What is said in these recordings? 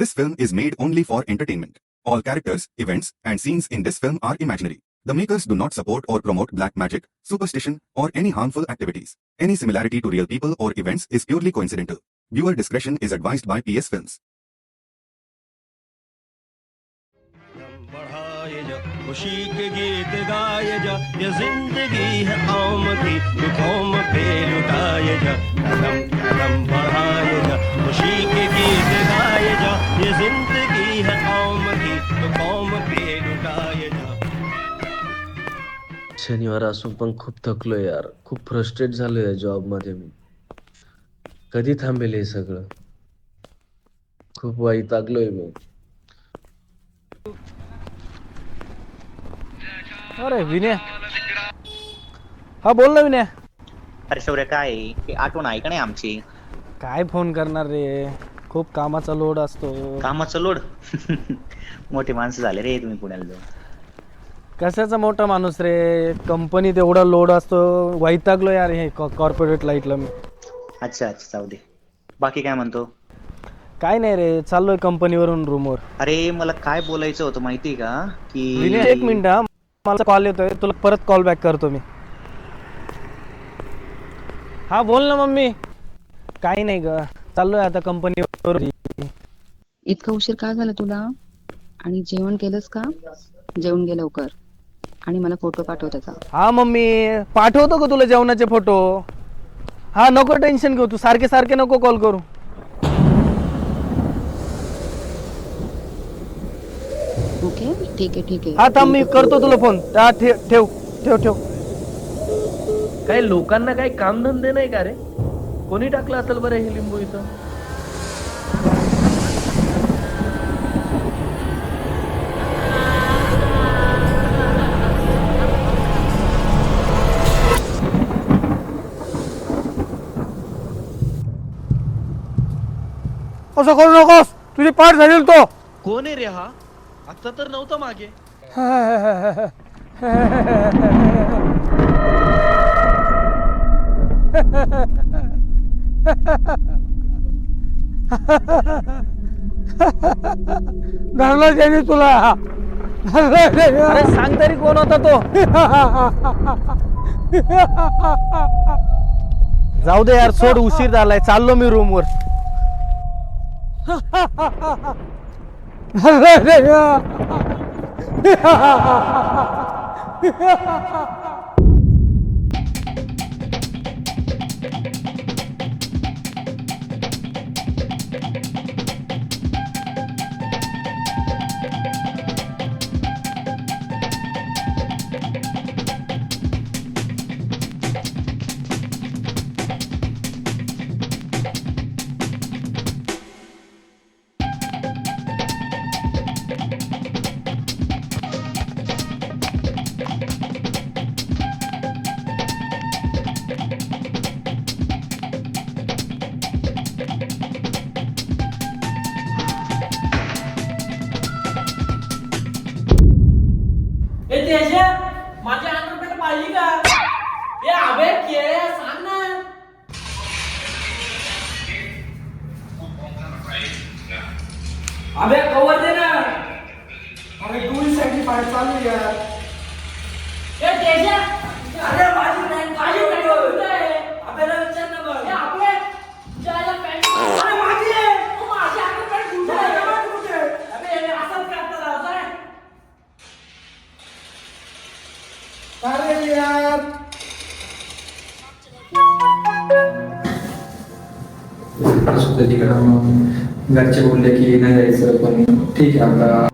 This film is made only for entertainment. All characters, events, and scenes in this film are imaginary. The makers do not support or promote black magic, superstition, or any harmful activities. Any similarity to real people or events is purely coincidental. Viewer discretion is advised by PS Films. खुशी के गीत गाए जा, ये जिंदगी है कौम की, तू कौम पे लुटाए जा, कदम कदम बढ़ाए जा, खुशी के गीत गाए जा, ये जिंदगी है कौम की, तू कौम पे लुटाए जा. शनिवार असून पण खूप थकलोय यार. खूप फ्रस्ट्रेट झालोय या जॉब मध्ये मी. कधी थांबेल हे सगळं? खूप वैतागलोय मी. अरे विनय, हा बोल ना विनय. अरे शौर्य, काय की आठवण आहे का नाही आमची? काय फोन करणार रे, खूप कामाचा लोड असतो. कामाचं लोड. मोठी माणसं झाले रे तुम्ही पुण्याला जाऊन. कशाचा मोठा माणूस रे, कंपनीत एवढा लोड असतो. वैतागलो यार हे कॉर्पोरेट लाईफला मी. अच्छा अच्छा, जाऊ दे. बाकी काय म्हणतो? काय नाही रे, चाललोय कंपनीवरून रूमवर. अरे मला काय बोलायचं होतं माहिती का की विनय एक मिनिट हा, मला कॉल येतोय, तुला परत कॉल बॅक करतो मी. हा बोल ना मम्मी. काही नाही ग, चाललोय आता कंपनीवर. इतका उशीर का झाला तुला? आणि जेवण केलंस का? जेवण गे लवकर आणि मला फोटो पाठव त्याचा. हा मम्मी, पाठवतो का तुला जेवणाचे फोटो? हा नको टेन्शन घेऊ, तू सारखे सारखे नको कॉल करू. ओके ठीक आहे ठीक आहे. हा थांब, मी करतो तुला फोन. हा ठेव ठेव ठेव ठेव. काय लोकांना काही कामधंदे नाही का रे? कोणी टाकलं असेल बरं हे लिंबू इथं? असं करू नकोस, तुझी पाठ झाली तो. कोण आहे रे हा? आता तर नव्हता मागे. धरला त्याने तुला. अरे सांग तरी कोण होता तो? जाऊ दे यार, सोड, उशीर झालाय, चाललो मी रूमवर. माझ्या अंडरपेट पाहिली का? ए अबे के सांग ना. अबे कवर दे ना. अरे दूर साठी पाय चालू यार. ए तेजा, अरे माझी पॅन्ट काळी कुठे आहे? अबे ना विचार ना बघ. ए आपले जायला पॅन्ट. अरे माझी आहे. तू माझी अंडरपेट कुठे आहे? माझी कुठे आहे? अबे हे असंच करता राहताय. अरे यार, घरचे बोलले की नाही जायचं, पण ठीक आहे आपला.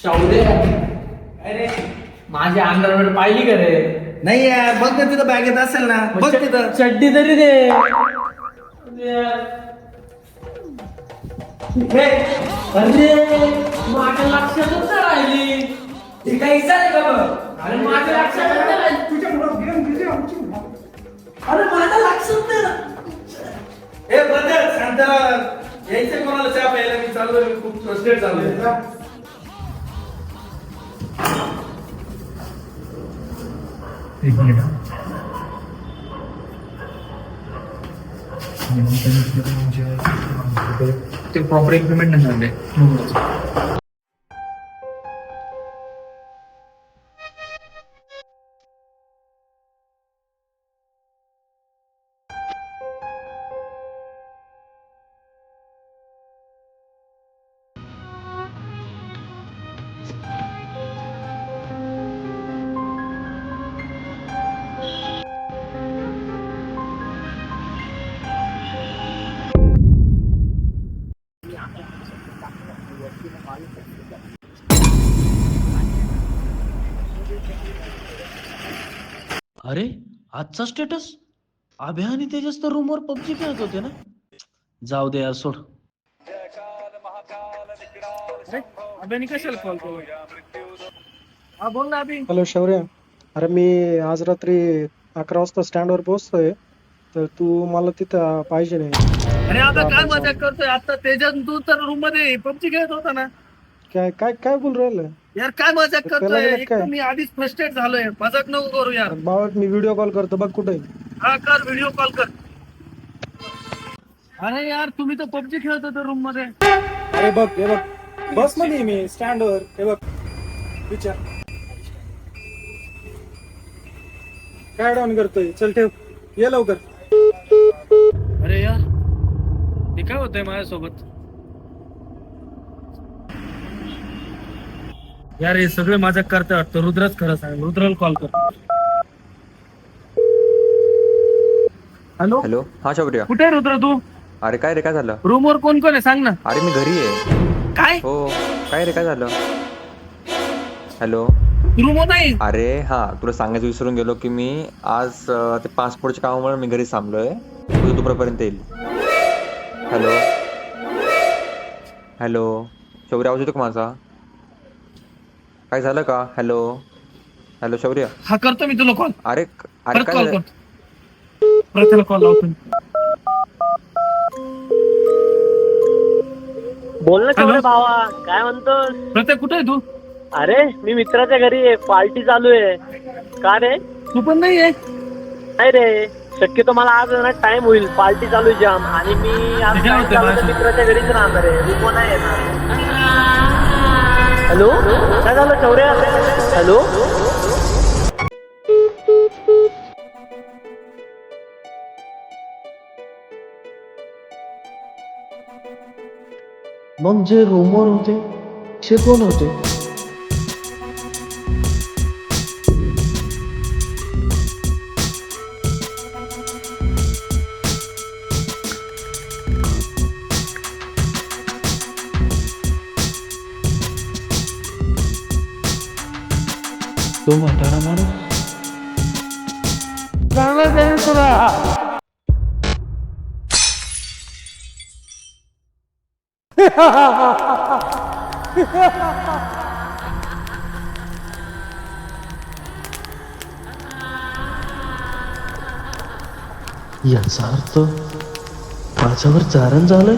शौर्य, अरे माझी अंडरवेअर पाहिली का रे? नाही यार, बघ ना तिथं बॅगेत असेल ना, बघ तिथं. चड्डी तरी दे. अरे माझ्या लक्षातच नाही राहिली. हे काही आहे का बघ? अरे माझ्या लक्षातच नाही राहिली. अरे माझ्या लक्षात नाही. ए ब्रदर शांतरा यायचं कोणाला चहा प्यायला मी चाललोय मी खूप फ्रस्ट्रेट झालोय एक मिनिट ते प्रॉपर इम्प्लिमेंट नाही झाले अरे आजचा स्टेटस अभ्या आणि तेजस तर रूमवर पबजी खेळत होते ना. जाऊ दे यार सोड. अभ्यानी कशाला कॉल केला? हा बोल ना अभि. हॅलो शौर्य, अरे मी आज रात्री 11 वाजता स्टँडवर पोहोचतोय, तर तू मला तिथं पाहिजे नाही. अरे आता काय मजा करतोय? आता तेजस तू तर रूम मध्ये पबजी खेळत होता ना. काय काय काय बोल राहिलं यार काय मजा करतोय? त्याला एक काय? तर मी आधीच फ्रस्ट्रेट झालोय. मजाक नको करू यार. बाबा मी व्हिडिओ कॉल करतो, बघ कुठे आहे. हा कर, व्हिडिओ कॉल कर. अरे यार तुम्ही तर पबजी खेळत होते रूम मध्ये. अरे बघ, हे बघ बस मध्ये मी स्टँडवर, हे बघ विचार काय डाऊन करतोय. चल ठेव, ये लवकर. अरे यार हे काय होतंय माझ्यासोबत? यार हे सगळे माझ्या करते वाटतं. रुद्रच खरं सांग. रुद्रला कॉल कर. हॅलो हॅलो, हा शौर्य. कुठे आहे रुद्र तू? अरे काय रे, काय झालं? रूमवर कोण कोण आहे सांग ना. अरे मी घरी आहे. काय हो, काय रे, काय झालं? हॅलो. रूम नाही? अरे हा, तुला सांगायचं विसरून गेलो की मी आज ते पासपोर्टच्या कामामुळे मी घरी थांबलोय. तुझं दुपारपर्यंत येईल. हॅलो हॅलो, शौर्य आवाज येतो का माझा? काय झालं का? हॅलो हॅलो शौर्य. हा करतो मी तुला कॉल. अरे अरे परत काय कॉल झालं? करतो. प्रत्येला कॉल लावतो. बोल ना हॅलो? शौर्य भावा, काय म्हणतोस? प्रत्येक कुठे आहे तू? अरे मी मित्राच्या घरी आहे, पार्टी चालू आहे. का रे? तू पण नाही आहे? नाही रे, शक्यतो मला आज ना टाइम होईल. पार्टी चालू आहे जाम आणि मी आज काय होतंय चालू तर माझं? मित्राच्या घरीच राहणार आहे. रूम नाही येणार. हॅलो, काय झालं शौर्य? हॅलो. मग जे रूमवर होते ते कोण होते? तो म्हातारा माणूस चांगला त्याने तुला. याचा अर्थ माझ्यावर चारण झालंय.